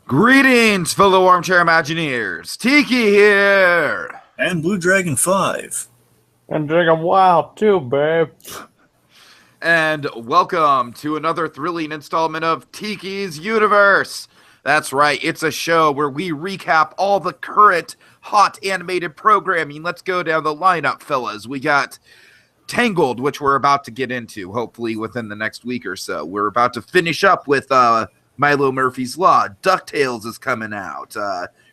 Greetings, fellow armchair Imagineers. Tiki here. And BlueDragonFive. And Jacob Wile too, babe. And welcome to another thrilling installment of Tiki's Universe. That's right, it's a show where we recap all the current hot animated programming. Let's go down the lineup, fellas. We got Tangled, which we're about to get into, hopefully within the next week or so. We're about to finish up with Milo Murphy's Law. DuckTales is coming out.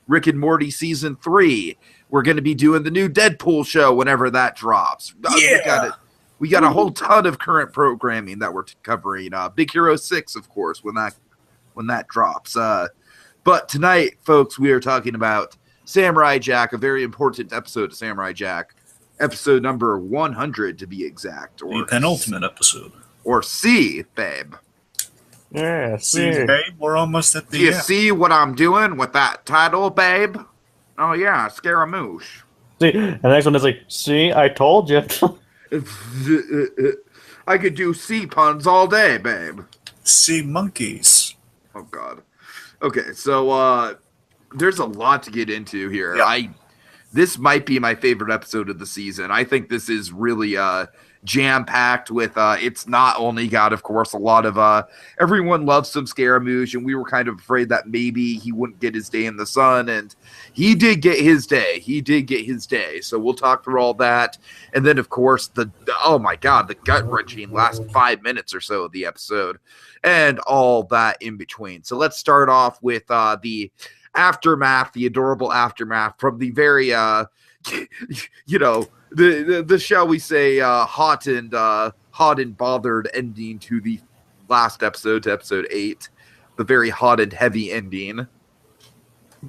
Rick and Morty Season 3. We're going to be doing the new Deadpool show whenever that drops. Yeah! We got a whole ton of current programming that we're covering. Big Hero 6, of course, when that drops. But tonight, folks, we are talking about Samurai Jack, a very important episode of Samurai Jack. Episode number 100, to be exact. Or the penultimate episode. Or C, babe. Yeah, See, babe, we're almost at the Do you see what I'm doing with that title, babe? Oh, yeah, Scaramouche. See, and the next one is like, see, I told you. I could do C puns all day, babe. sea monkeys. Oh, God. Okay, so there's a lot to get into here. Yeah. This might be my favorite episode of the season. I think this is really jam-packed with, it's not only got, of course, a lot of, everyone loves some Scaramouche, and we were kind of afraid that maybe he wouldn't get his day in the sun, and he did get his day. So we'll talk through all that. And then, of course, oh my God, the gut-wrenching last 5 minutes or so of the episode, and all that in between. So let's start off with the aftermath, the adorable aftermath from the very, the shall we say, hot and bothered ending to the last episode, to episode 8, the very hot and heavy ending.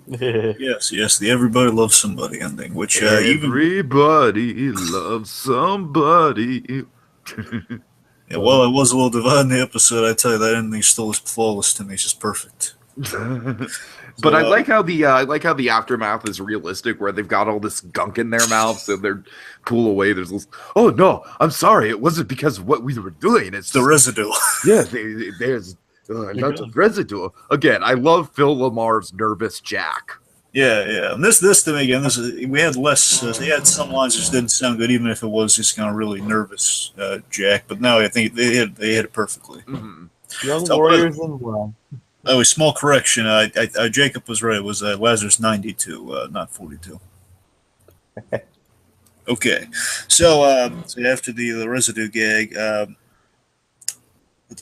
Yes, the everybody loves somebody ending, which everybody loves somebody. Yeah, well, it was a little divided in the episode. I tell you, that ending still is flawless to me. It's just perfect. But I like how the aftermath is realistic, where they've got all this gunk in their mouths and they're pull away. There's this, oh no, I'm sorry, it wasn't because of what we were doing. It's the residue. Yeah, there's lots of residue. Again, I love Phil Lamar's nervous Jack. Yeah. And this to me again, we had less. He had some lines that just didn't sound good, even if it was just kind of really nervous Jack. But no, I think they hit it perfectly. Mm-hmm. Young warriors and well. Oh, a small correction. Jacob was right. It was Lazarus 92, not 42. Okay, so after the residue gag,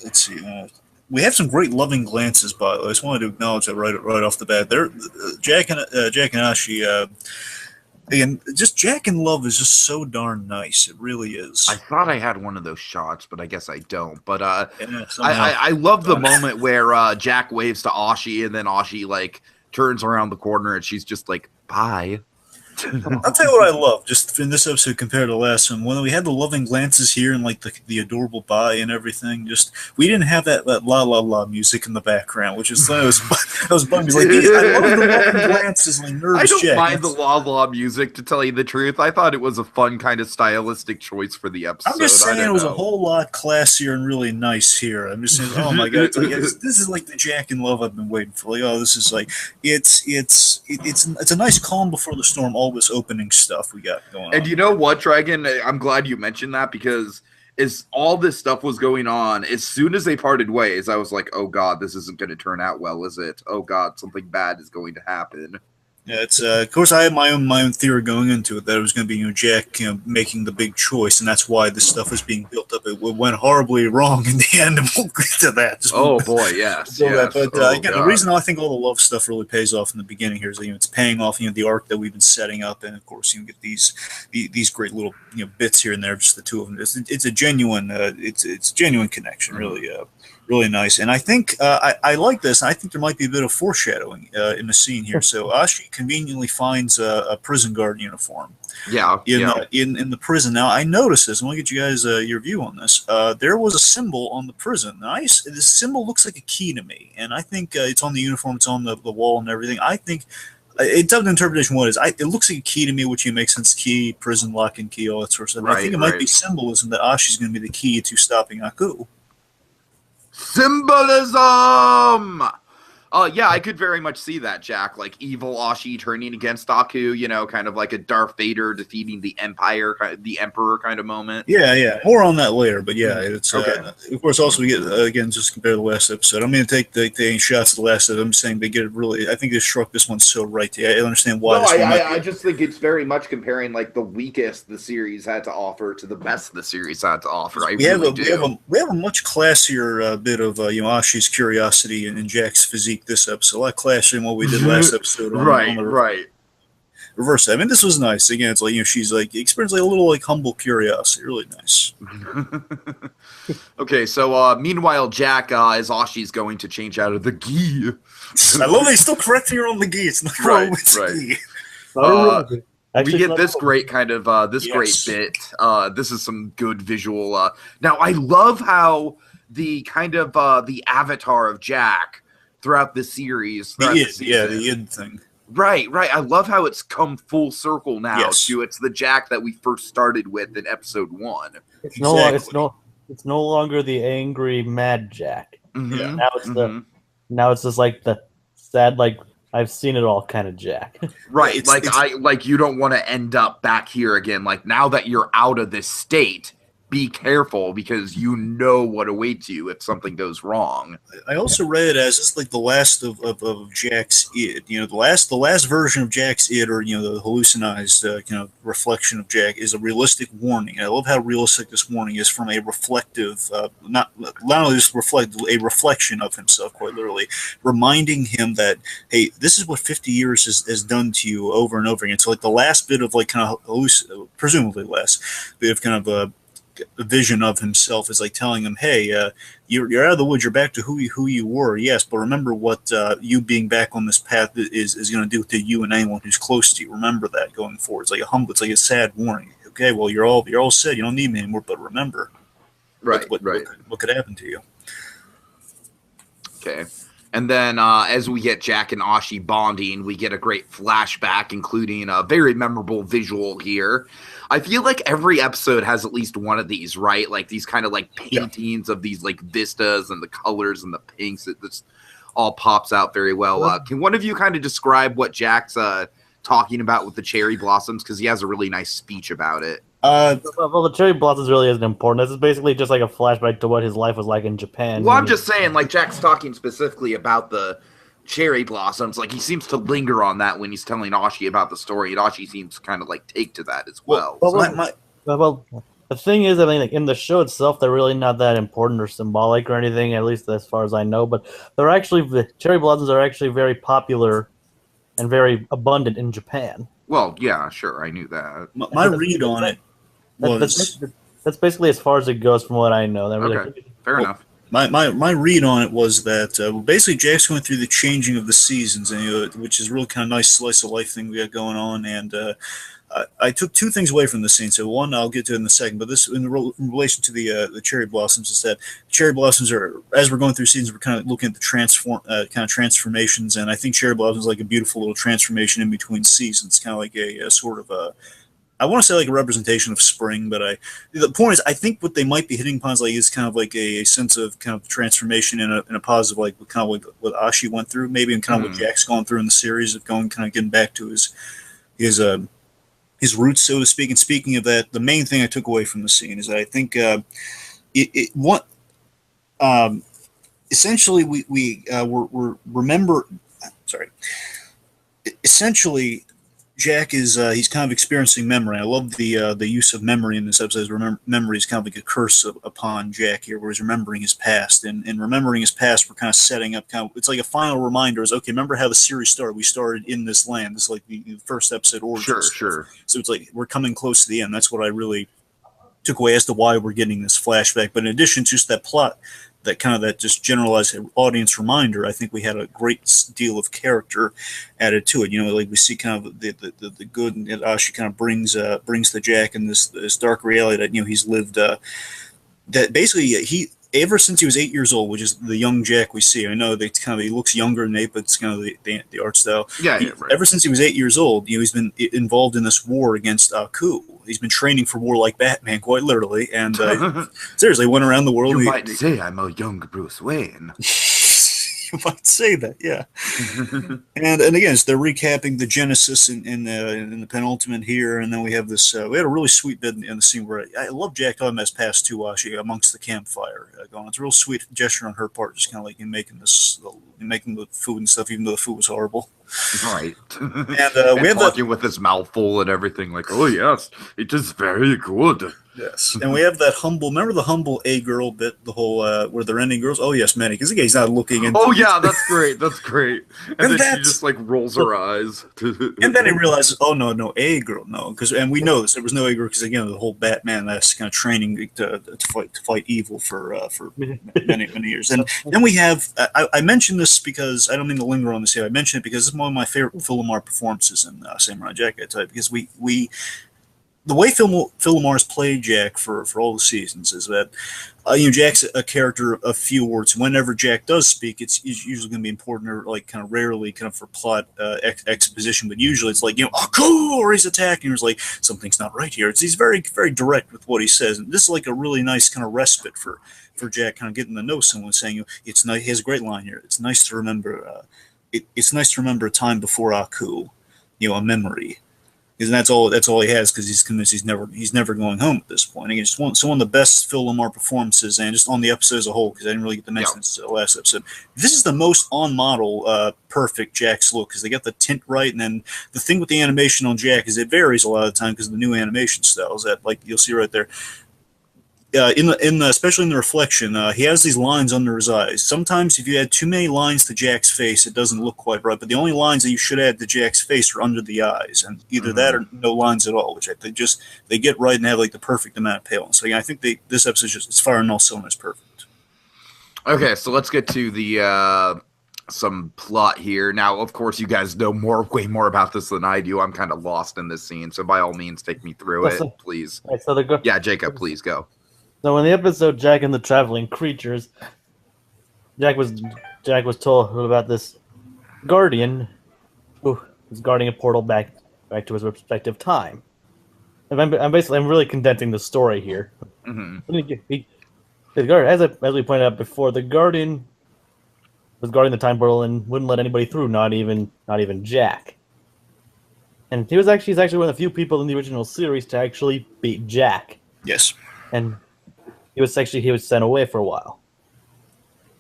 let's see. We have some great loving glances, by the way. I just wanted to acknowledge that right off the bat. There, Jack and Ashi. Again, just Jack in love is just so darn nice. It really is. I thought I had one of those shots, but I guess I don't. But I love the moment where Jack waves to Ashi, and then Ashi like turns around the corner, and she's just like, "Bye." I'll tell you what I love, just in this episode compared to the last one, when we had the loving glances here and like the adorable bye and everything, just we didn't have that la la la music in the background, which is that was bugging me. Like, I love the loving glances, like nervous I don't Jack. mind the la la music, to tell you the truth. I thought it was a fun kind of stylistic choice for the episode. I'm just saying it was a whole lot classier and really nice here. I'm just saying, oh my god, it's like, this is like the Jack in love I've been waiting for. Like, oh, this is like it's a nice calm before the storm. All this opening stuff we got going on. And you know what, Dragon? I'm glad you mentioned that, because as all this stuff was going on, as soon as they parted ways, I was like, oh god, this isn't going to turn out well, is it? Oh god, something bad is going to happen. Yeah, it's of course I had my own theory going into it that it was going to be Jack making the big choice, and that's why this stuff is being built up. It went horribly wrong in the end, and we'll get to that. Yes. But again, the reason I think all the love stuff really pays off in the beginning here is that, it's paying off the arc that we've been setting up, and of course you get these great little bits here and there, just the two of them. It's a genuine genuine connection, really. Really nice, and I think I like this. And I think there might be a bit of foreshadowing in the scene here. So Ashi conveniently finds a prison guard uniform. Yeah. In the prison. Now I noticed this. I want to get you guys your view on this. There was a symbol on the prison. Nice. This symbol looks like a key to me, and I think it's on the uniform. It's on the wall and everything. I think. It's up to interpretation what it is. It looks like a key to me, which makes sense. Key, prison, lock and key, all that sort of stuff. I think it might be symbolism that Ashi's going to be the key to stopping Aku. Symbolism! Yeah, I could very much see that, Jack. Like evil Ashi turning against Aku, kind of like a Darth Vader defeating the Empire, the Emperor kind of moment. Yeah. More on that later, but yeah, it's Okay. of course. Also, we get again just compare the last episode. I'm going to take the shots of the last episode. I'm saying they get it really. I think they struck this one so right. I understand why. No, I just think it's very much comparing like the weakest the series had to offer to the best the series had to offer. We have a much classier bit of Ashi's curiosity and Jack's physique this episode. A lot classier than what we did last episode. Right. Reverse. I mean, this was nice. Again, it's like she's like experiencing a little like humble curiosity. Really nice. Okay, so meanwhile, Jack as Ashi's going to change out of the gi. I love that he's stiw correcting her on the gi. It's not right. Gi. We get this great kind of great bit. This is some good visual. Now, I love how the kind of the avatar of Jack throughout the series. The id thing. Right. I love how it's come full circle now to it's the Jack that we first started with in episode 1. It's no longer the angry mad Jack. Mm-hmm. Yeah. Now it's just like the sad, like I've seen it all kind of Jack. Right. It's you don't want to end up back here again. Like now that you're out of this state, be careful because you know what awaits you if something goes wrong. I also read it as it's like the last of Jack's id. The last version of Jack's id, or the hallucinized reflection of Jack, is a realistic warning. And I love how realistic this warning is from a reflective, not only just a reflection of himself, quite literally, reminding him that hey, this is what 50 years has done to you over and over again. So like the last bit of presumably last bit of kind of a vision of himself is like telling him, hey, you're out of the woods, you're back to who you were, yes, but remember what you being back on this path is going to do to you and anyone who's close to you. Remember that going forward. It's like a sad warning. Okay, well, you're all set, you don't need me anymore, but remember what could happen to you. Okay. And then as we get Jack and Ashi bonding, we get a great flashback, including a very memorable visual here. I feel like every episode has at least one of these, right? Like these kind of like paintings of these like vistas and the colors and the pinks. It just all pops out very well. Can one of you kind of describe what Jack's talking about with the cherry blossoms? Because he has a really nice speech about it. Well, the cherry blossoms really isn't important. This is basically just like a flashback to what his life was like in Japan. Well, I'm just saying, like, Jack's talking specifically about the cherry blossoms. Like, he seems to linger on that when he's telling Ashi about the story, and Ashi seems to kind of, like, take to that as well. Well, the thing is, I mean, like, in the show itself, they're really not that important or symbolic or anything, at least as far as I know, but the cherry blossoms are actually very popular and very abundant in Japan. Well, yeah, sure, I knew that. My read on it that's basically as far as it goes from what I know. Okay, fair enough. My read on it was that basically Jack's going through the changing of the seasons, and which is really kind of nice slice of life thing we got going on. And I took two things away from the scene. So one I'll get to in a second, but this in relation to the cherry blossoms is that cherry blossoms are, as we're going through seasons, we're kind of looking at the kind of transformations, and I think cherry blossoms is like a beautiful little transformation in between seasons, kind of like a sort of a. I want to say like a representation of spring, but the point is, I think what they might be hitting upon is kind of like a sense of kind of transformation in a positive, like kind of like what Ashi went through, maybe, and kind of what Jack's gone through in the series of getting back to his roots, so to speak. And speaking of that, the main thing I took away from the scene is that I think essentially we remember. Sorry. Essentially, Jack is he's kind of experiencing memory. I love the use of memory in this episode. Memory is kind of like a curse upon Jack here, where he's remembering his past. And remembering his past, we're kind of setting up it's like a final reminder is, okay, remember how the series started? We started in this land. This is like the first episode origin. Sure. So it's like we're coming close to the end. That's what I really took away as to why we're getting this flashback. But in addition to just that plot, that just generalized audience reminder, I think we had a great deal of character added to it. Like we see kind of the good, and Ashi kind of brings the Jack in this dark reality that he's lived. That basically he ever since he was 8 years old, which is the young Jack we see. I know that he looks younger than 8, but it's kind of the art style. Yeah, right. Ever since he was 8 years old, he's been involved in this war against Aku. He's been training for war like Batman, quite literally, and seriously went around the world. You might say I'm a young Bruce Wayne. You might say that, yeah. And again, so they're recapping the Genesis in the penultimate here, and then we have this. We had a really sweet bit in the scene where I love Jack talking about his past to Ashi amongst the campfire. Going, it's a real sweet gesture on her part, just kind of like making the food and stuff, even though the food was horrible. Right. And we have talking with his mouth full and everything, like, oh yes, it is very good. Yes, and we have that humble. Remember the humble A girl bit, the whole where they're ending girls. Oh yes, many, because the guy's not looking. Oh yeah, that's great. That's great. And then she just like rolls her eyes. And then he realizes, oh no, A girl, no, and we know this. There was no A girl because again, the whole Batman that's kind of training to fight evil for many years. And then we have. I mentioned this because I don't mean to linger on this here. I mentioned it because it's one of my favorite Philomar performances in Samurai Jack. I tell you, because the way Phil Lamar's played Jack for all the seasons is that Jack's a character of few words. Whenever Jack does speak, it's usually going to be important or like kind of rarely kind of for plot exposition, but usually it's like oh cool, or he's attacking, or it's like something's not right here. He's very very direct with what he says, and this is like a really nice kind of respite for Jack, kind of getting to know someone, saying it's nice. He has a great line here. It's nice to remember. It's nice to remember a time before Aku, a memory. And that's all he has, because he's convinced he's never going home at this point. Again, just one of the best Phil Lamar performances, and just on the episode as a whole, because I didn't really get to mention this last episode. This is the most on model perfect Jack's look, because they got the tint right, and then the thing with the animation on Jack is it varies a lot of the time because of the new animation styles that like you'll see right there. Especially in the reflection, he has these lines under his eyes. Sometimes if you add too many lines to Jack's face, it doesn't look quite right. But the only lines that you should add to Jack's face are under the eyes, and either that or no lines at all, which they get right and have like the perfect amount of paleness. So yeah, I think this episode it's firing all cylinders perfect. Okay, so let's get to the some plot here. Now, of course, you guys know way more about this than I do. I'm kind of lost in this scene, so by all means, take me through it, please. Right, so yeah, Jacob, please go. So in the episode Jack and the Traveling Creatures, Jack was told about this guardian who was guarding a portal back to his respective time. And I'm really condensing the story here. Mm-hmm. As we pointed out before, the guardian was guarding the time portal and wouldn't let anybody through, not even Jack. And he's actually one of the few people in the original series to actually beat Jack. Yes. And he was sent away for a while,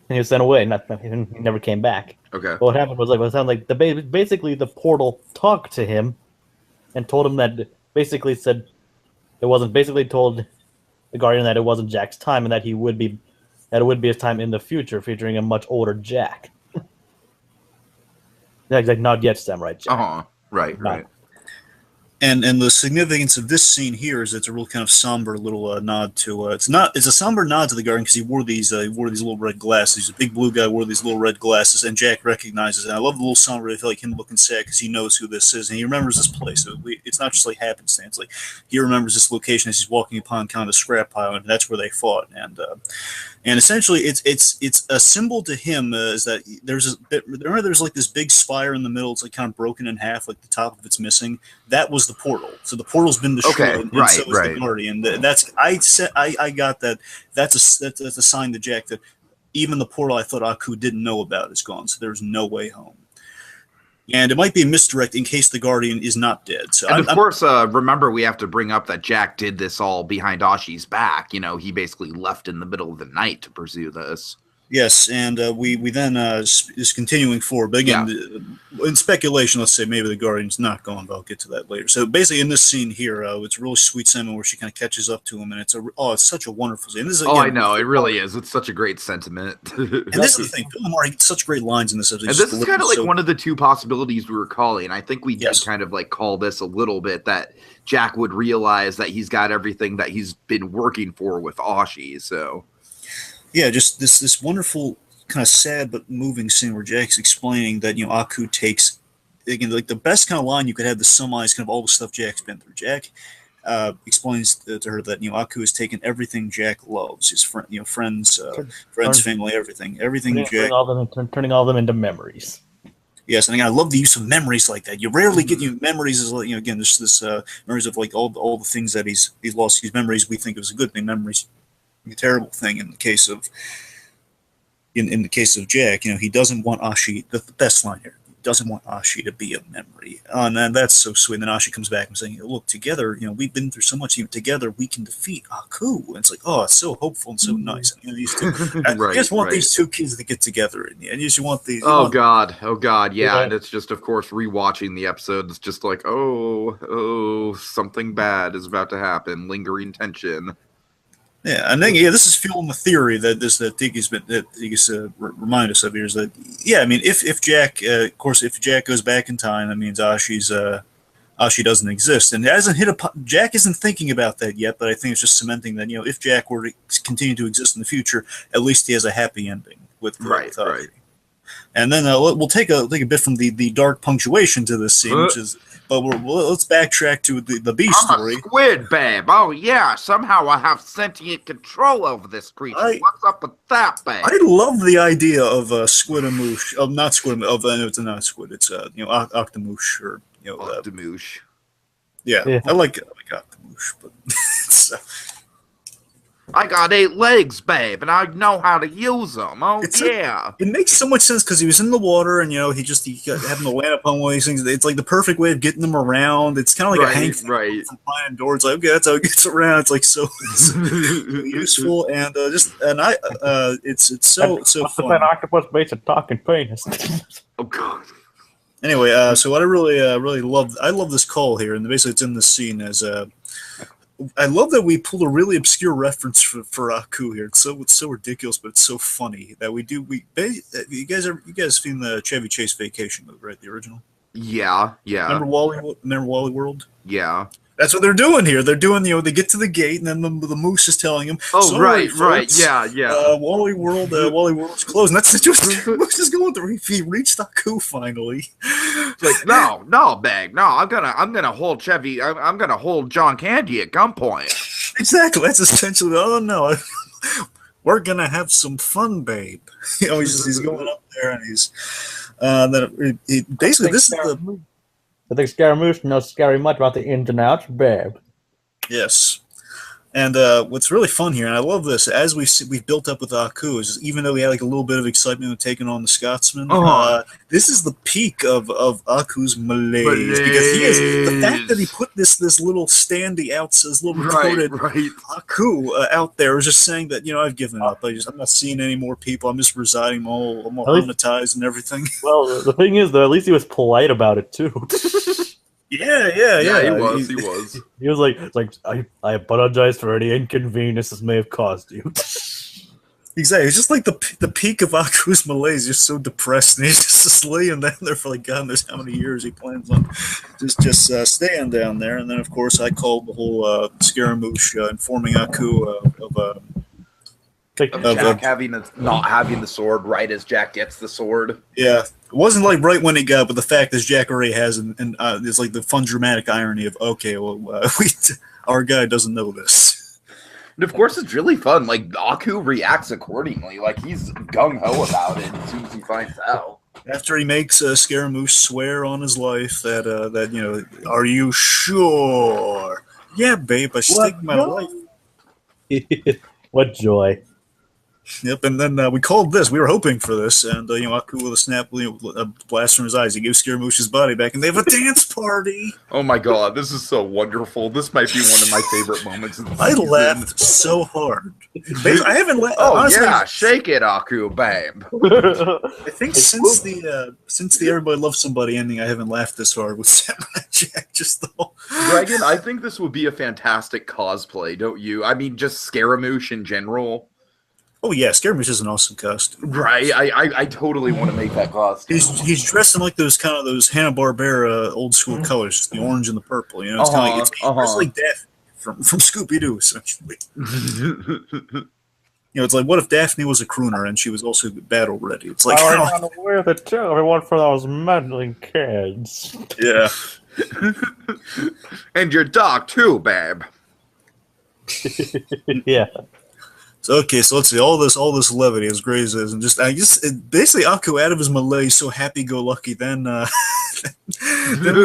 and he was sent away. He never came back. Okay. But what happened was basically the portal talked to him, and told him that told the Guardian that it wasn't Jack's time, and that it would be his time in the future, featuring a much older Jack. Like not yet Samurai Jack. Right. And the significance of this scene here is it's a real kind of somber little nod to it's a somber nod to the Guardian, because he wore these little red glasses. He's a big blue guy, wore these little red glasses, and Jack recognizes it. And I love the little somber. I feel like him looking sad because he knows who this is, and he remembers this place. So it's not just like happenstance. Like he remembers this location as he's walking upon kind of the scrap pile, and that's where they fought. And essentially, it's a symbol to him is that there's like this big spire in the middle. It's like kind of broken in half, like the top of it's missing. That was the portal. So the portal's been destroyed, and so is the Guardian. I got that. That's a sign to Jack that even the portal I thought Aku didn't know about is gone. So there's no way home. And it might be a misdirect in case the Guardian is not dead. So and of course, remember, we have to bring up that Jack did this all behind Ashi's back. He basically left in the middle of the night to pursue this. Yes, and we then is continuing forward. But again, in speculation, let's say maybe the Guardian's not gone, but I'll get to that later. So basically, in this scene here, it's a really sweet sentiment where she kind of catches up to him, and it's such a wonderful scene. This is, again, I know, it really is. It's such a great sentiment. And this is the thing, Phil Lamar, he gets such great lines in this episode. And this is kind of like one of the two possibilities we were calling. I think we did kind of like call this a little bit, that Jack would realize that he's got everything that he's been working for with Ashi. So. Yeah, just this wonderful kind of sad but moving scene where Jack's explaining that Aku takes, again, like the best kind of line you could have to summarize kind of all the stuff Jack's been through. Jack explains to her that Aku has taken everything Jack loves, his friends, family, everything Jack, turning all of them into memories. Yes, and again, I love the use of memories like that. You rarely get memories as again, there's this memories of like all the things that he's lost. These memories we think it was a good thing. Memories. A terrible thing in the case of in the case of Jack, he doesn't want Ashi. The best line here. Doesn't want Ashi to be a memory. And that's so sweet. And then Ashi comes back and saying, look, together, we've been through so much. Together, we can defeat Aku. And it's like, oh, it's so hopeful and so nice. And, these two, you just want these two kids to get together. And you just want these. God. Yeah. And it's just, of course, rewatching the episode. It's just like, oh, something bad is about to happen. Lingering tension. Yeah, and then this is fueling the theory that Tiki's remind us of here is that if Jack, of course, if Jack goes back in time, that means Ashi doesn't exist, and it hasn't Jack isn't thinking about that yet, but I think it's just cementing that if Jack were to continue to exist in the future, at least he has a happy ending with Ashi. Right. And then we'll take a bit from the dark punctuation to this scene, which is. But let's backtrack to the B story. I'm a squid, babe. Oh, yeah. Somehow I have sentient control over this creature. What's up with that, babe? I love the idea of Squidamoosh. Not Squid. It's not Squid. It's Octomoosh or Octomoosh. Yeah, I like Octomoosh, but I got 8 legs, babe, and I know how to use them. It makes so much sense because he was in the water, and he got having to land upon one of these things. It's like the perfect way of getting them around. It's kind of like a Hank from Flying Door. It's like, okay, that's how it gets around. It's like so useful, and it's so fun. An octopus baits a talking penis. Oh God. Anyway, so what I really love, I love this call here, and basically it's in this scene as I love that we pulled a really obscure reference for Aku here. It's so ridiculous, but it's so funny that we do. You guys seen the Chevy Chase Vacation movie, right? The original. Yeah. Remember Wally World? Yeah. That's what they're doing here. They're doing, they get to the gate, and then the moose is telling them. Oh, right, yeah. Wally World's closed. And that's just the moose is going through. He reached Aku finally. It's like, no, Bag, no. I'm gonna hold Chevy. I'm gonna hold John Candy at gunpoint. Exactly. That's essentially. Oh no, we're gonna have some fun, babe. He's going up there, and he's basically this is the. I think Scaramouche knows scary much about the ins and outs, babe. Yes. And what's really fun here, and I love this, as we've built up with Aku, is even though we had like a little bit of excitement with taking on the Scotsman, this is the peak of Aku's malaise. Because the fact that he put this little standee out, this little recorded Aku out there, is just saying that, I've given up. I'm not seeing any more people. I'm just residing. I'm all hypnotized and everything. Well, the thing is, though, at least he was polite about it, too. Yeah. He was. He was like, I apologize for any inconvenience this may have caused you. Exactly. It's just like the peak of Aku's malaise. He's so depressed, and he's just laying down there for like God knows how many years he plans on just staying down there. And then, of course, I called the whole Scaramouche informing Aku of Jack not having the sword right as Jack gets the sword. Yeah. It wasn't like right when he got, but the fact is Jack already has, and it's like the fun dramatic irony of, okay, well, our guy doesn't know this. And of course, it's really fun. Like, Aku reacts accordingly. Like, he's gung-ho about it as soon as he finds out. After he makes Scaramouche swear on his life that are you sure? Yeah, babe, I stake my life. What joy. Yep, and then we called this. We were hoping for this, and Aku with a snap, a blast from his eyes. He gives Scaramouche's body back, and they have a dance party. Oh my God, this is so wonderful. This might be one of my favorite moments in the season. I laughed so hard. I haven't laughed. Oh honestly, yeah, shake it, Aku, babe. I think since the Everybody Loves Somebody ending, I haven't laughed this hard with Samurai Jack. Dragon, I think this would be a fantastic cosplay, don't you? I mean, just Scaramouche in general. Oh yeah, Scaramouche is an awesome costume. Right, I totally want to make that costume. He's dressed in like those Hanna-Barbera old school colors, the orange and the purple. It's kind of dressed like Daphne from Scooby Doo, essentially. It's like, what if Daphne was a crooner and she was also battle ready? It's like, I want to wear the too. Everyone for those meddling kids. Yeah. And your dog too, babe. Yeah. So let's see. All this levity, as great as it is, and basically Aku out of his malaise, so happy-go-lucky. Then we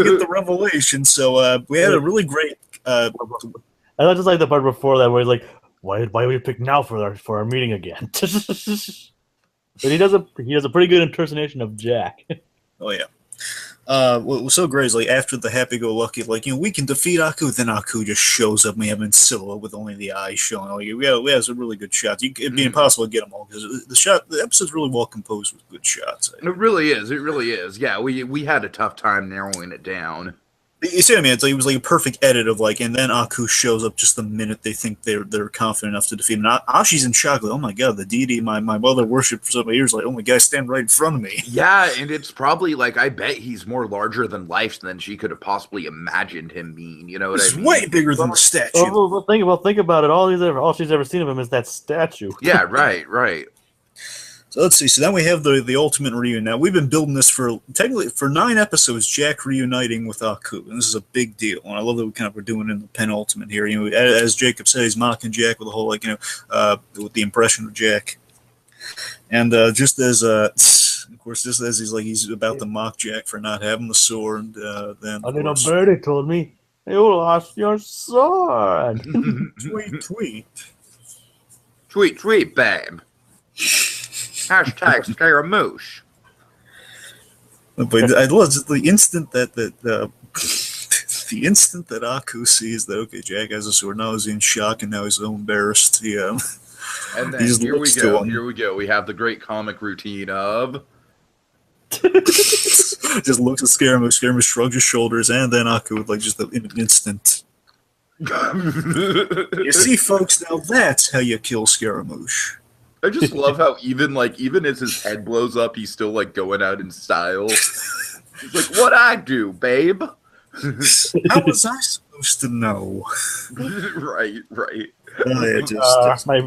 get the revelation. So we had a really great. I just like the part before that where he's like, "Why would we pick now for our meeting again?" But he does a pretty good impersonation of Jack. Oh yeah. What was so great is like after the happy-go-lucky, like we can defeat Aku, then Aku just shows up and we have him in silhouette with only the eyes showing. Like we have some really good shots. It'd be impossible to get them all because the episode's really well composed with good shots. It really is. It really is. Yeah, we had a tough time narrowing it down. You see what I mean? It was like a perfect edit of like, and then Aku shows up just the minute they think they're confident enough to defeat him. And Ashi's in shock. Like, oh my god, the deity my mother worshipped for so many years. Like, oh my god, stand right in front of me. Yeah, and it's probably like I bet he's more larger than life than she could have possibly imagined him being. You know what I mean? Way bigger than the statue. Well, think about it. All she's ever seen of him is that statue. Yeah, right. So let's see. So then we have the ultimate reunion. Now we've been building this for 9 episodes. Jack reuniting with Aku, and this is a big deal. And I love that we're doing it in the penultimate here. As Jacob said, he's mocking Jack with the whole with the impression of Jack. And just as of course, just as he's about to mock Jack for not having the sword, then a little birdie told me you lost your sword. Tweet, babe. Hashtag Scaramouche. But I love just the instant that the instant that Aku sees that Jack has a sword. Now he's in shock and now he's so embarrassed. And then here we go. We have the great comic routine of just looks at Scaramouche. Scaramouche shrugs his shoulders, and then Aku with just in an instant. You see, folks, now that's how you kill Scaramouche. I just love how even as his head blows up, he's still going out in style. He's like, "What I do, babe?" How was I supposed to know? Right.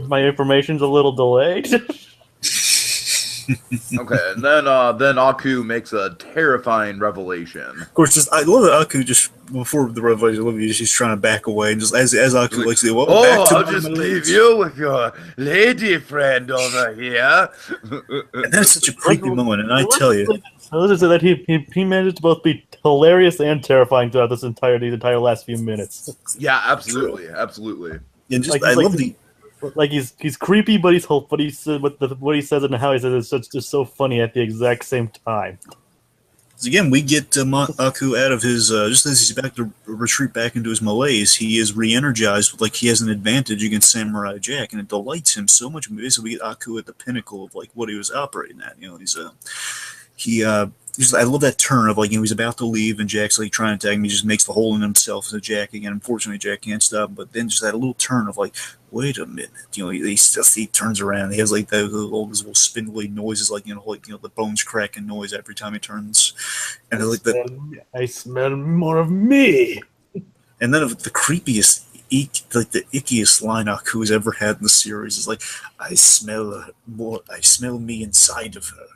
My information's a little delayed. Okay, and then Aku makes a terrifying revelation. Of course, I love that Aku just before the revelation, I love he's trying to back away, and just as Aku back to I'll just leave you with your lady friend over here. And that's such a creepy moment, and I tell you, let's just say that he managed to both be hilarious and terrifying throughout these entire last few minutes. Yeah, absolutely. And just I love the. He's creepy, but what he says and how he says it's just so funny at the exact same time. Again, we get Aku out of his just as he's about to retreat back into his malaise. He is re-energized with he has an advantage against Samurai Jack, and it delights him so much. Basically, we get Aku at the pinnacle of what he was operating at. I love that turn of he's about to leave and Jack's trying to tag him. He just makes the hole in himself as a Jack again. Unfortunately, Jack can't stop him, but then just that little turn of wait a minute. He turns around. He has those little spindly noises, the bones cracking noise every time he turns. And I smell more of me. And then the creepiest, the ickiest line Aku has ever had in the series is I smell me inside of her.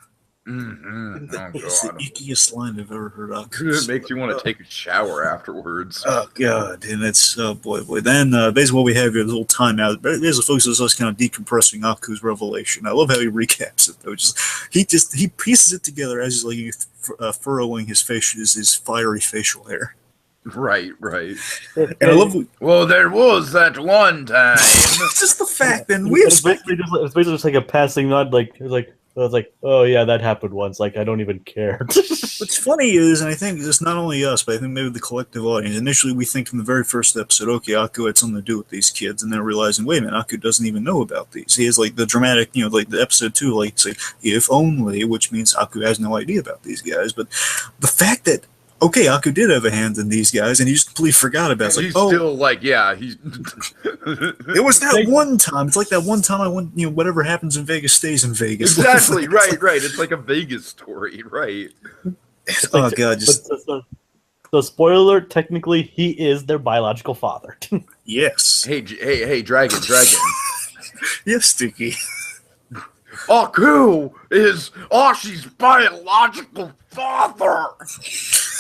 Mm-hmm. It's the ickiest line I've ever heard. It makes you want to take a shower afterwards. Oh god, and it's boy. Then basically what we have here is a little timeout. Basically, folks, is us kind of decompressing Aku's revelation. I love how he recaps it though. He pieces it together as he's furrowing his fiery facial hair. Right. And I love. Well, there was that one time. It's just the fact that it's basically just a passing nod, oh yeah, that happened once. I don't even care. What's funny is, and I think it's not only us, but I think maybe the collective audience. Initially, we think from the very first episode, Aku had something to do with these kids, and then realizing, wait a minute, Aku doesn't even know about these. He has the dramatic, the episode 2, say, if only, which means Aku has no idea about these guys. But the fact that Aku did have a hand in these guys, and he just completely forgot about it. It's still he's. It was that one time. It's that one time I went. Whatever happens in Vegas stays in Vegas. Exactly. Right. It's like a Vegas story, right? Oh god! So, spoiler alert, technically, he is their biological father. Yes. Hey, Dragon. Yes, Tiki. Aku is Ashi's biological father. All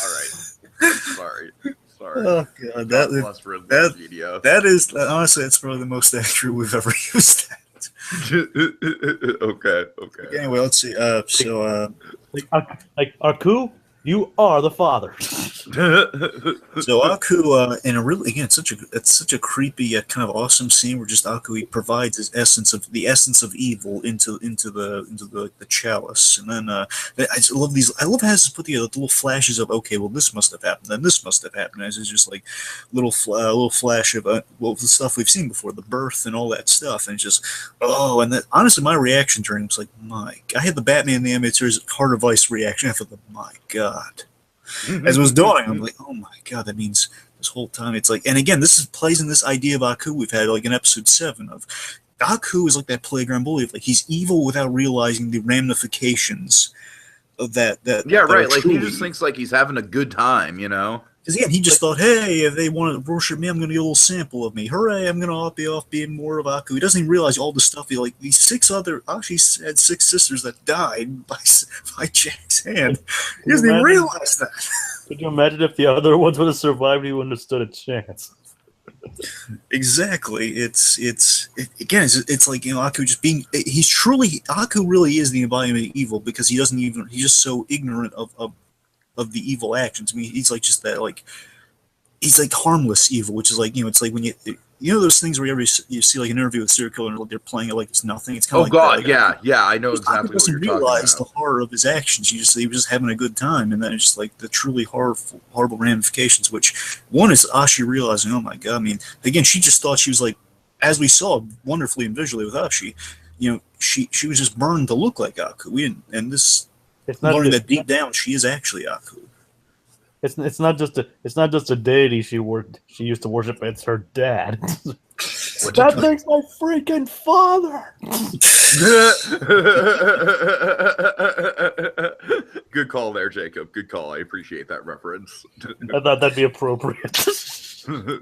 right. Sorry. Oh god, that is honestly that's probably the most accurate we've ever used that. Okay. Anyway, let's see. Aku, you are the father. So Aku, in a really again, it's such a creepy yet kind of awesome scene where just Aku he provides his essence of the essence of evil into the chalice, and then I just love these. I love how it's put together little flashes of okay, well this must have happened, then this must have happened. As it's just like little flash of well the stuff we've seen before, the birth and all that stuff, and it's just and that honestly my reaction during it was like I had the Batman the Animated Series Heart of Ice reaction. I thought, my God. As it was dawning, I'm like, oh my God, that means this whole time it's like, and again, this plays in this idea of Aku we've had like in episode 7 of Aku is like that playground bully of like he's evil without realizing the ramifications of that. Yeah, right. Like he just thinks like he's having a good time, you know? Because again, he just thought, hey, if they want to worship me, I'm going to get a little sample of me. Hooray, I'm going to be off being more of Aku. He doesn't even realize all the stuff. He like these 6 other, actually had 6 sisters that died by Jack's hand. He doesn't even realize that. Could you imagine if the other ones would have survived? He wouldn't have stood a chance. Exactly. It's like, you know, Aku just being, Aku really is the embodiment of evil because he's just so ignorant of the evil actions. I mean, he's like just that, like, he's like harmless evil, which is like, you know, it's like when you know those things where you see like an interview with a serial killer and they're playing it like it's nothing. It's kind of like that, yeah, I know exactly what you're talking about. He doesn't realize the horror of his actions. He was just having a good time, and then it's just like the truly horrible ramifications. Which one is Ashi realizing, oh my God. I mean, again, she just thought she was like, as we saw wonderfully and visually with Ashi, you know, she was just burned to look like Aku. And this. It's not learning that deep down she is actually Aku. It's not just a deity she used to worship. It's her dad. That makes my freaking father. Good call there, Jacob. Good call. I appreciate that reference. I thought that'd be appropriate.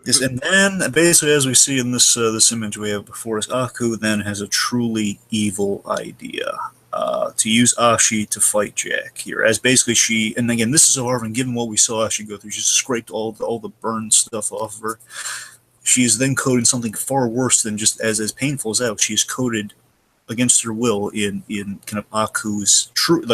Yes, and then basically, as we see in this image we have before us, Aku then has a truly evil idea. To use Ashi to fight Jack here, as basically and again, this is so hard, and given what we saw Ashi go through, she just scraped all the burned stuff off of her. She is then coded something far worse than just as painful as that. She is coded against her will in kind of Aku's true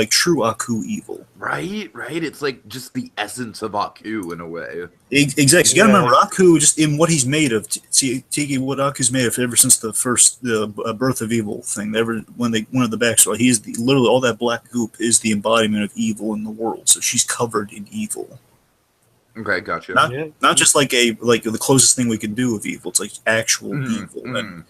Aku evil. Right. It's like just the essence of Aku in a way. Exactly. You gotta remember Aku just in what he's made of. See, Tiki, what Aku's made of ever since the first birth of evil thing. When they went to the backstory, he is literally all that black goop is the embodiment of evil in the world. So she's covered in evil. Okay, gotcha. Not just like the closest thing we can do of evil. It's like actual evil. And,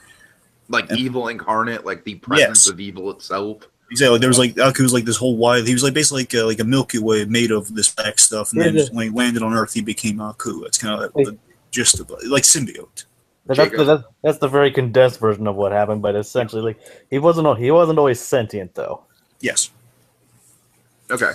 evil incarnate, like the presence of evil itself. Exactly. There was like Aku was like this whole wide. He was like basically like a Milky Way made of this black stuff, and then when he landed on Earth, he became Aku. That's kind of the gist of it, like symbiote. That's the very condensed version of what happened, but essentially, like he wasn't always sentient though. Yes. Okay.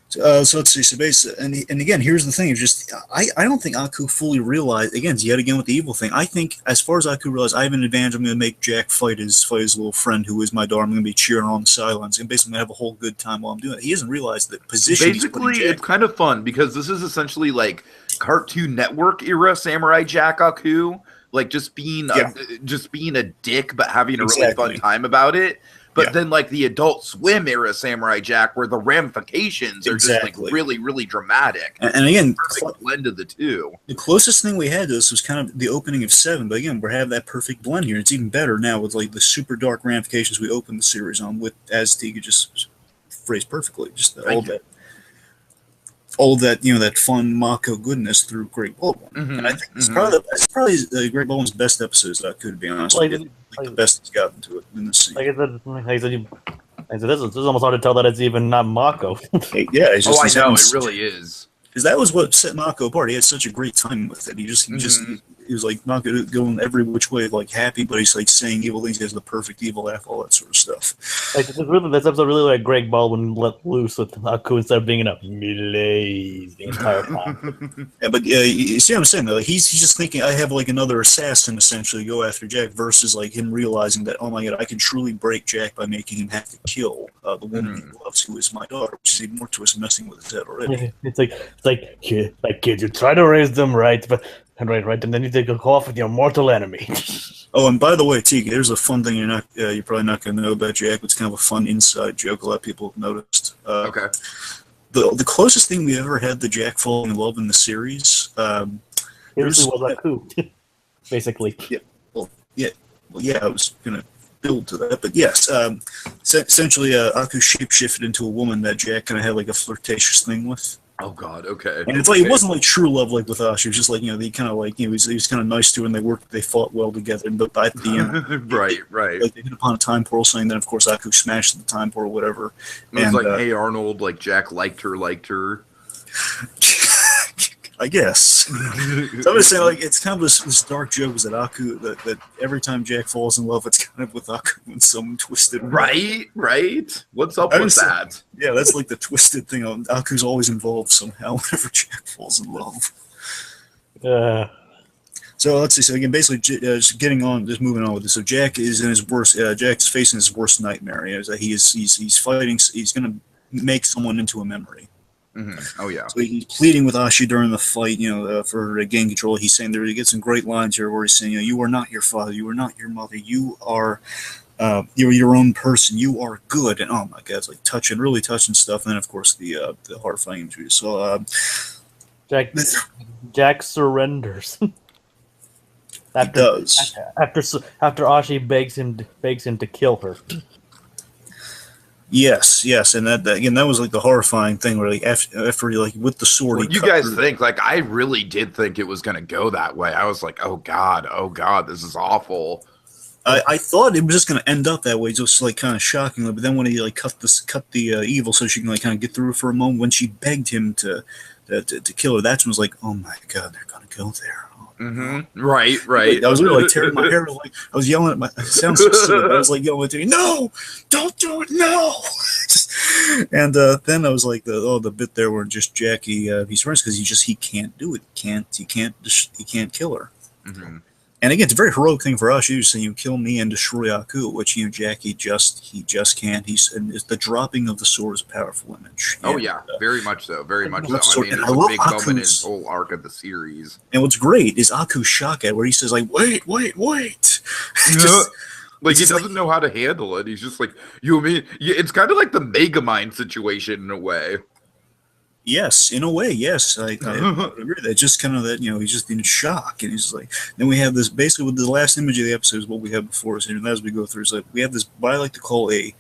So let's see. So basically, and again, here's the thing: is just I don't think Aku fully realized. Again, yet again with the evil thing. I think as far as Aku realized, I have an advantage. I'm going to make Jack fight his little friend who is my daughter. I'm going to be cheering on the sidelines and basically have a whole good time while I'm doing it. He doesn't realize the position. Basically, it's kind of fun because this is essentially like Cartoon Network era Samurai Jack Aku, like just being a dick but having a really fun time about it. But then, like, the Adult Swim era Samurai Jack, where the ramifications are just, like, really, really dramatic. And again, perfect blend of the two. The closest thing we had to this was kind of the opening of 7. But again, we have that perfect blend here. It's even better now with, like, the super dark ramifications we opened the series on with, as Tiki just phrased perfectly. Just all that, you know, that fun Mako goodness through Great Baldwin. And I think it's probably Great Baldwin's best episodes that could be honest. Like the best he's gotten to it in this scene. Like I said, this is almost hard to tell that it's even not Mako. It's just, I know, it really is. Because that was what set Mako apart. He had such a great time with it. He was like not going every which way, like happy, but he's like saying evil things. He has the perfect evil laugh, all that sort of stuff. Like this episode really like Greg Baldwin let loose with Aku instead of being in a malaise the entire time. But you see what I'm saying though? Like, he's just thinking I have like another assassin essentially go after Jack versus like him realizing that oh my God I can truly break Jack by making him have to kill the woman he loves who is my daughter, which is even more twist messing with his head already. It's like kids, you try to raise them right, but. Right, and then you take a call off with your mortal enemy. Oh, and by the way, Tiki, there's a fun thing you're probably not going to know about Jack. It's kind of a fun inside joke. A lot of people have noticed. Okay. the closest thing we ever had to Jack falling in love in the series. Seriously, was Aku, basically. Yeah, I was gonna build to that, but yes, essentially, Aku shapeshifted into a woman that Jack kind of had like a flirtatious thing with. Oh God, okay. And it's like it wasn't like true love like with us. It was just like they kind of like he was kind of nice to her, and they fought well together. But at the end, right. like they hit upon a time portal, saying then of course Aku smashed the time portal, whatever. It was like, hey Arnold, like Jack liked her. I guess. So I'm just saying, like, it's kind of this dark joke is that Aku that every time Jack falls in love, it's kind of with Aku in some twisted way. Right. What's up with that? Yeah, that's like the twisted thing. Aku's always involved somehow whenever Jack falls in love. So let's see. So again, basically, just moving on with this. So Jack is in his worst. Jack's facing his worst nightmare. Is that he's fighting. He's going to make someone into a memory. Mm-hmm. Oh yeah. So he's pleading with Ashi during the fight, for gain control. He's saying he gets some great lines here where he's saying, you are not your father, you are not your mother, you are you're your own person, you are good, and oh my God, it's like really touching stuff. And then of course the horrifying imagery. So Jack surrenders. He does. After Ashi begs him to kill her. Yes, and that again, that was like the horrifying thing where like after like with the sword. What do you guys think? Like, I really did think it was going to go that way. I was like, oh God, this is awful. I thought it was just going to end up that way, just like kind of shockingly. But then when he like cut the evil so she can like kind of get through for a moment, when she begged him to kill her, that's when it was like, oh my God, they're going to go there. Mm-hmm. Right. I was really like tearing my hair. Like I was yelling at it sounds so stupid. I was like yelling at him, no, don't do it, no. And then I was like, the bit there where just Jackie he surrenders because he can't do it. He can't kill her. Mm-hmm. And again, it's a very heroic thing for us. You saying you kill me and destroy Aku, which Jackie just can't. The dropping of the sword is a powerful image. Oh yeah, very much so. Very much so. I mean, it's I a love big moment in his whole arc of the series. And what's great is Aku's shock at where he says like, wait. Just, like he doesn't know how to handle it. He's just like, you mean? It's kind of like the Megamind situation in a way. Yes, in a way, yes. I agree with that. Just kind of that, he's just in shock. And he's like, then we have this, basically with the last image of the episode is what we have before us. And as we go through, it's like, we have this, what I like to call a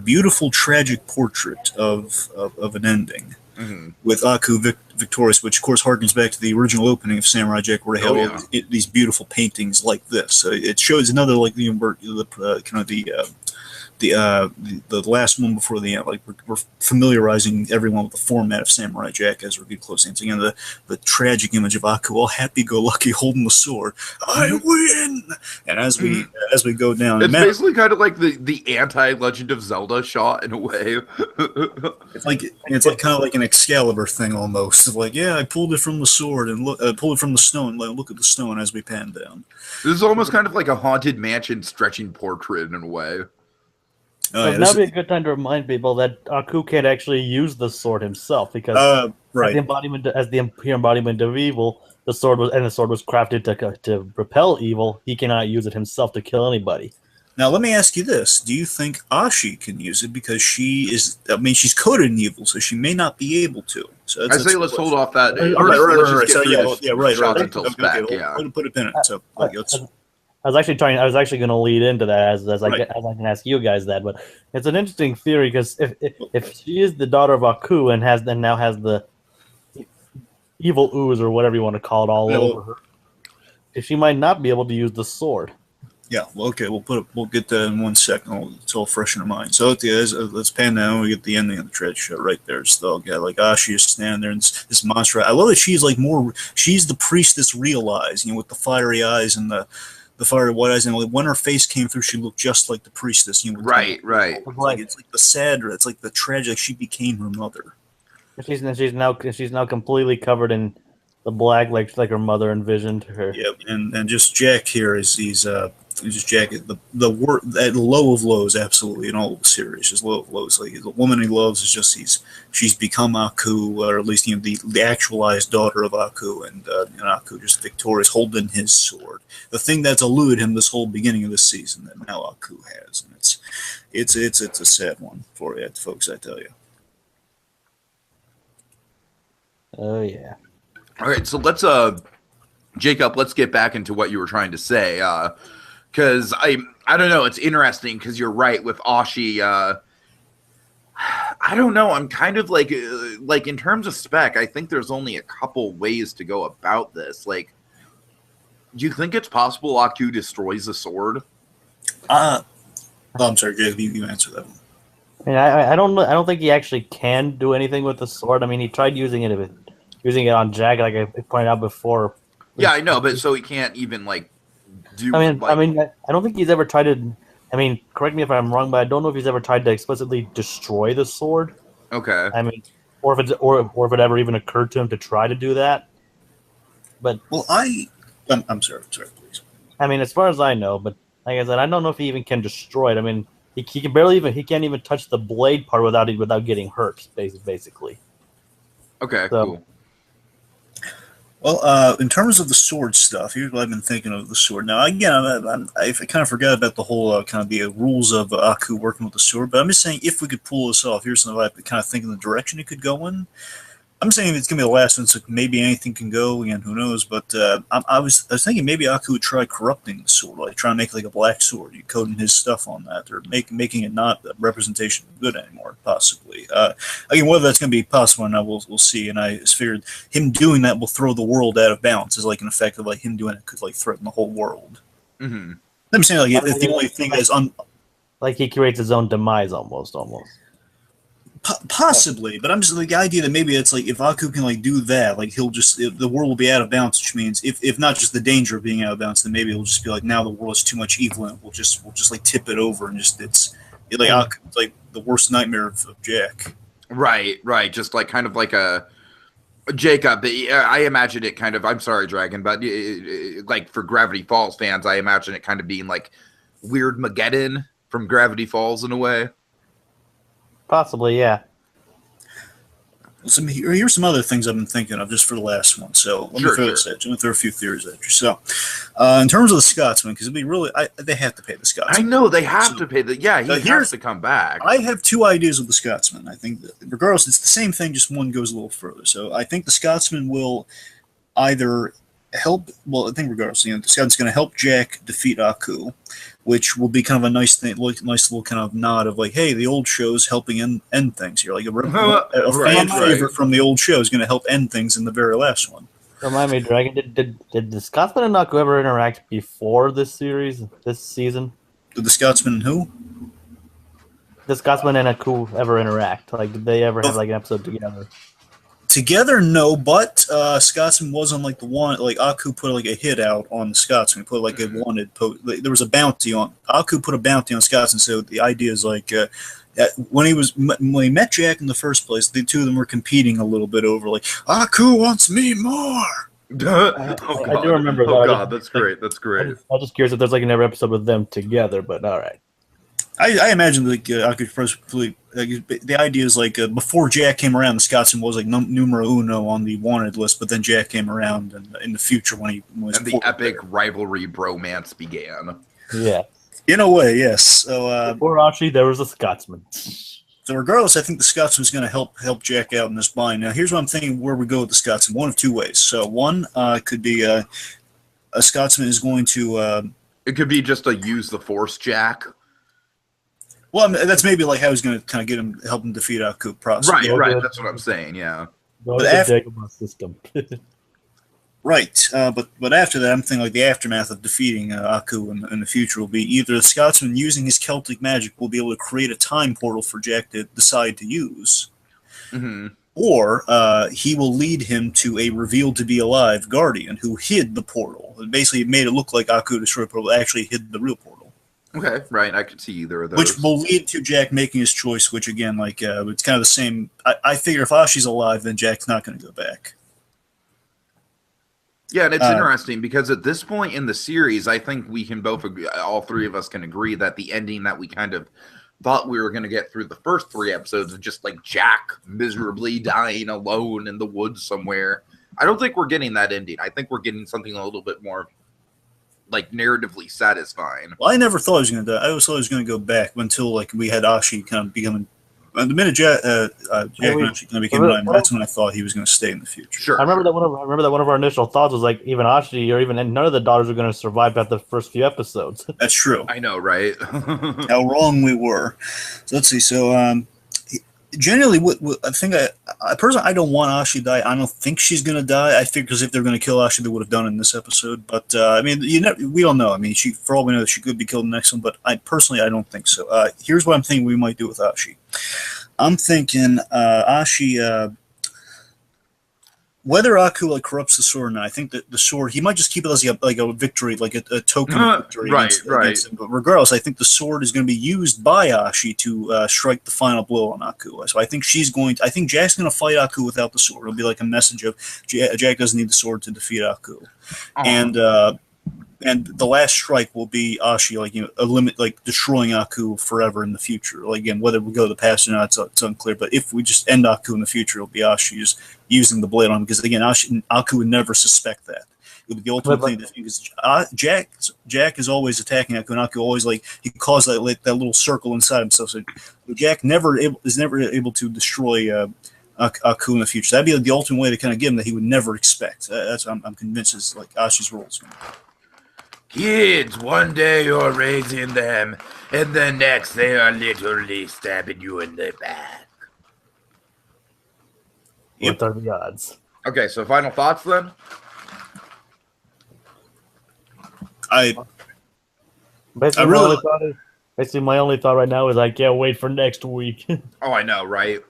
beautiful, tragic portrait of an ending. Mm-hmm. With Aku victorious, which of course harkens back to the original opening of Samurai Jack, where they have these beautiful paintings like this. So it shows another like the last one before the end. Like we're familiarizing everyone with the format of Samurai Jack as we get close. And again, the tragic image of Aku, all happy-go-lucky, holding the sword. I win. And as we go down, it's basically kind of like the anti-Legend of Zelda shot in a way. it's like kind of like an Excalibur thing almost. It's like, I pulled it from the sword and pulled it from the stone. Look at the stone as we pan down. This is almost kind of like a Haunted Mansion stretching portrait in a way. So now would be a good time to remind people that Aku can't actually use the sword himself because as the embodiment of evil, the sword was crafted to repel evil. He cannot use it himself to kill anybody. Now let me ask you this: do you think Ashi can use it because she's coded in evil, so she may not be able to? So I say let's hold off that. Right. So Put a pin in it. So I was actually going to lead into that as I can ask you guys that, but it's an interesting theory because if she is the daughter of Aku and now has the evil ooze or whatever you want to call it all over her, if she might not be able to use the sword. Yeah, well, okay, we'll get that in 1 second. It's all fresh in our mind. So let's pan down. We get the ending of the tragic show right there. So like Ashi is standing there and this monster. I love that she's like she's the priestess realized, with the fiery eyes and the fiery white eyes, and when her face came through, she looked just like the priestess. Right. It's like the sad, it's like the tragic. She became her mother. She's now completely covered in the black, like her mother envisioned her. Yep, and just Jack here is he's just Jack the word at low of lows, absolutely in all of the series, just low of lows. Like the woman he loves is just she's become Aku, or at least the actualized daughter of Aku, and Aku just victorious, holding his sword. The thing that's eluded him this whole beginning of the season that now Aku has, and it's a sad one for you folks, I tell you. Oh yeah. All right, so let's Jacob, let's get back into what you were trying to say. Because I don't know, it's interesting because you're right with Ashi. I don't know. I'm kind of like in terms of spec, I think there's only a couple ways to go about this. Like, do you think it's possible Aku destroys the sword? Oh, I'm sorry, Jacob. You answer that one. I mean, I don't think he actually can do anything with the sword. I mean, he tried using it on Jack, like I pointed out before. Yeah, I know, but so he can't even like do. I don't think he's ever tried to. I mean, correct me if I'm wrong, but I don't know if he's ever tried to explicitly destroy the sword. Okay. I mean, or if it ever even occurred to him to try to do that. But well, I'm sorry, please. I mean, as far as I know, but like I said, I don't know if he even can destroy it. I mean, he can't even touch the blade part without getting hurt, basically. Okay, so, cool. Well, in terms of the sword stuff, here's what I've been thinking of the sword. Now, again, I kind of forgot about the whole kind of the rules of Aku working with the sword, but I'm just saying if we could pull this off, here's something I kind of think in the direction it could go in. I'm saying it's gonna be the last one, so maybe anything can go. Again, who knows? But I was thinking maybe Aku would try corrupting the sword, like try and make like a black sword, you coding his stuff on that, or making it not a representation of good anymore, possibly. Again, whether that's gonna be possible or not, we'll see. And I just figured him doing that will throw the world out of balance. Is like an effect of like him doing it could like threaten the whole world. Mm-hmm. I'm saying like if the only thing is like he creates his own demise almost. Possibly, but I'm just like the idea that maybe it's like if Aku can like do that, like the world will be out of balance, which means if not just the danger of being out of balance, then maybe it'll just be like now the world is too much evil and we'll just like tip it over and just it's like the worst nightmare of Jack. Right. Just like kind of like a Jacob. I imagine it kind of. I'm sorry, Dragon, but like for Gravity Falls fans, I imagine it kind of being like Weird Mageddon from Gravity Falls in a way. Possibly, yeah. Here's some other things I've been thinking of just for the last one. So let me throw this at you. Let me throw a few theories at you. So, in terms of the Scotsman, because they have to pay the Scotsman. I know they have to pay the. Yeah, he has to come back. I have two ideas with the Scotsman. I think that regardless, it's the same thing. Just one goes a little further. So I think the Scotsman will either help. Well, I think regardless, the Scotsman's going to help Jack defeat Aku, which will be kind of a nice thing, nice little kind of nod of like, hey, the old show's helping end things here. Like a fan favorite from the old show is going to help end things in the very last one. Remind me, Dragon, did the Scotsman and Aku ever interact before this season? Did the Scotsman and who? The Scotsman and Aku ever interact? Like, did they ever have like an episode together? Together, no, but Scotsman was on like the one, like Aku put like a hit out on the Scotsman, put like a wanted there was a bounty on Aku, put a bounty on Scotsman. So the idea is like when he met Jack in the first place, the two of them were competing a little bit over like Aku wants me more. I do remember that. Oh god, that's great. That's great. I'm just curious if there's like another episode with them together, but all right. I imagine like Aku probably the idea is like before Jack came around, the Scotsman was like numero uno on the wanted list, but then Jack came around, and in the future when he was and the epic rivalry bromance began. Yeah, in a way, yes. So before Ashi, there was a Scotsman. So regardless, I think the Scotsman's going to help Jack out in this bind. Now, here's what I'm thinking: where we go with the Scotsman, one of two ways. So one could be a Scotsman is going to. It could be just a use the Force Jack. Well, I mean, that's maybe like how he's going to kind of help him defeat Aku. Right. That's what I'm saying. Yeah. But after system. Right, but after that, I'm thinking like the aftermath of defeating Aku in the future will be either the Scotsman using his Celtic magic will be able to create a time portal for Jack to decide to use, or he will lead him to a revealed to be alive Guardian who hid the portal. It basically made it look like Aku destroyed the portal, but actually hid the real portal. Okay, right. I could see either of those. Which will lead to Jack making his choice, which again, like, it's kind of the same. I figure if Ashi's alive, then Jack's not going to go back. Yeah, and it's interesting because at this point in the series, I think we can both agree, all three of us can agree that the ending that we kind of thought we were going to get through the first three episodes of just like Jack miserably dying alone in the woods somewhere, I don't think we're getting that ending. I think we're getting something a little bit more like narratively satisfying. Well, I never thought he was going to die. I always thought he was going to go back until like we had Ashi kind of becoming The minute Jack actually going to become Knight, that's when I thought he was going to stay in the future. Sure. I remember that one of our initial thoughts was like even Ashi or even none of the daughters are going to survive at the first few episodes. That's true. I know, right? How wrong we were. So let's see. So generally, what I think I personally I don't want Ashi to die. I don't think she's going to die. I think because if they're going to kill Ashi, they would have done it in this episode. But I mean, we don't know. I mean, for all we know, she could be killed in the next one. But I don't think so. Here's what I'm thinking we might do with Ashi. I'm thinking Ashi. Whether Aku like corrupts the sword or not, I think that the sword he might just keep it as like a victory, like a token of victory against him. But regardless, I think the sword is going to be used by Ashi to strike the final blow on Aku. So I think I think Jack's going to fight Aku without the sword. It'll be like a message of Jack doesn't need the sword to defeat Aku, and the last strike will be Ashi, destroying Aku forever in the future. Like again, whether we go to the past or not, it's unclear. But if we just end Aku in the future, it'll be Ashi just using the blade on him. Because again, Aku would never suspect that. It would be the ultimate thing. Because Jack is always attacking Aku, and Aku always he caused that little circle inside himself. So Jack is never able to destroy Aku in the future. That'd be the ultimate way to kind of get him that he would never expect. That's what I'm convinced is like Ashi's role is going to be. Kids, one day you're raising them, and the next they are literally stabbing you in the back. What are the odds? Okay, so final thoughts then? Basically, my only thought right now is I can't wait for next week. Oh, I know, right?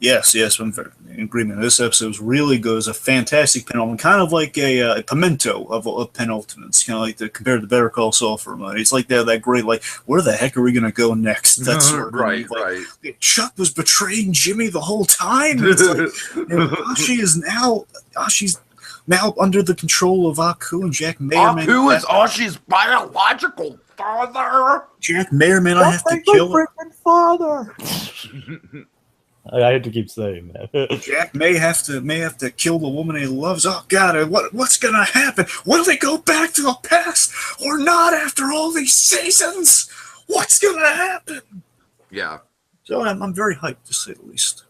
Yes, I'm in agreement. This episode was really good. It was a fantastic penultimate, kind of like a pimento of penultimates, kind of like compared to Better Call Saul for a moment. It's like that great, where the heck are we going to go next? That's right. Chuck was betraying Jimmy the whole time. It's Ashi's now under the control of Aku, and Jack may or may not. Aku is Ashi's biological father. Jack may or may not have to kill her. Father. I have to keep saying that. Jack may have to kill the woman he loves. Oh God, what's gonna happen? Will they go back to the past or not after all these seasons? What's gonna happen? Yeah. So I'm very hyped, to say the least.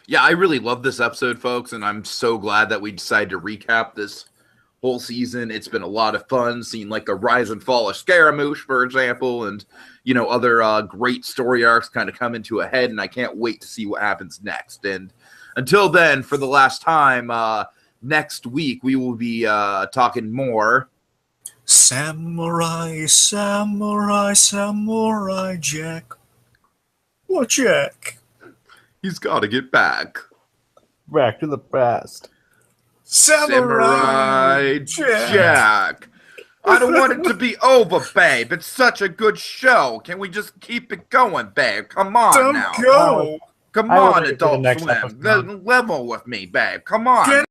Yeah, I really love this episode, folks, and I'm so glad that we decided to recap this whole season. It's been a lot of fun seeing the rise and fall of Scaramouche, for example, and other great story arcs kind of come into a head, and I can't wait to see what happens next. And until then, for the last time, next week we will be talking more Samurai Jack. What Jack? He's got to get back. Back to the past. Samurai Jack. I don't want it to be over, babe. It's such a good show. Can we just keep it going, babe? Come on now. Don't go. Come on, Adult Swim. Level with me, babe. Come on.